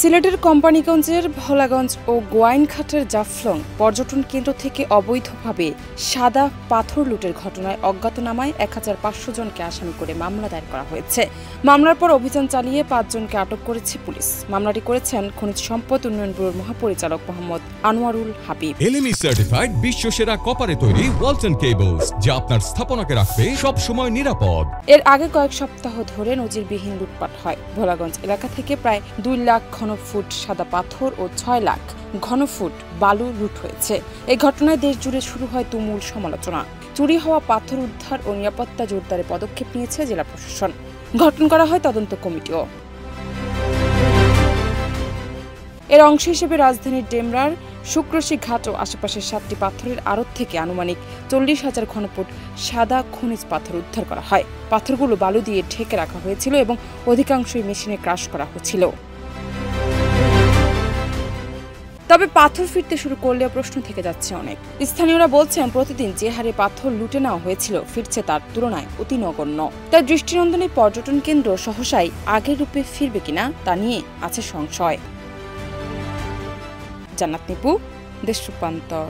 সিলেটের কোম্পানীগঞ্জের ভোলাগঞ্জ ও গোয়াইনঘাটের জাফলং পর্যটন কেন্দ্র থেকে অবৈধভাবে সাদা পাথর লুটের ঘটনায় অজ্ঞাতনামায় ১৫০০ জনকে আসামি করে মামলা দায়ের করা হয়েছে। মামলার পর অভিযান চালিয়ে ৫ জনকে আটক করেছে পুলিশ। মামলাটি করেছেন খনিজ সম্পদ উন্নয়ন ব্যুরোর মহাপরিচালক মোহাম্মদ আনোয়ারুল হাবিব। এলএমই সার্টিফাইড বিশ্বসেরা কপারে তৈরি ওয়ালটন কেবলস, যা আপনার স্থাপনাকে রাখবে সব সময় নিরাপদ। এর আগে কয়েক সপ্তাহ ধরে নজিরবিহীন লুটপাট হয়। ভোলাগঞ্জ এলাকা থেকে প্রায় ২ লাখ ঘনফুট সাদা পাথর ও ৬ লাখ ঘনফুট বালু লুট হয়েছে। এই ঘটনায় দেশ জুড়ে শুরু হয় তুমুল সমালোচনা। চুরি হওয়া পাথর উদ্ধার ও নিরাপত্তা জোরদারে পদক্ষেপ নিয়েছে জেলা প্রশাসন। গঠন করা হয় তদন্ত কমিটিও। এর অংশ হিসেবে রাজধানীর ডেমরার শুক্রশী ঘাট ও আশেপাশের ৭টি পাথরের আড়ত থেকে আনুমানিক ৪০,০০০ ঘনফুট সাদা খনিজ পাথর উদ্ধার করা হয়। পাথরগুলো বালু দিয়ে ঢেকে রাখা হয়েছিল এবং অধিকাংশই মেশিনে ক্রাশ করা হয়েছিল। তবে পাথর ফিরতে শুরু করলেও প্রশ্ন থেকে যাচ্ছে অনেক। স্থানীয়রা বলছেন, প্রতিদিন যে হারে পাথর লুটে নেওয়া হয়েছিল ফিরছে তার তুলনায় অতি নগণ্য। তাই দৃষ্টিনন্দন এই পর্যটন কেন্দ্র সহসাই আগের রূপে ফিরবে কিনা তা নিয়ে আছে সংশয়। জান্নাত নিপু, দেশ রূপান্তর।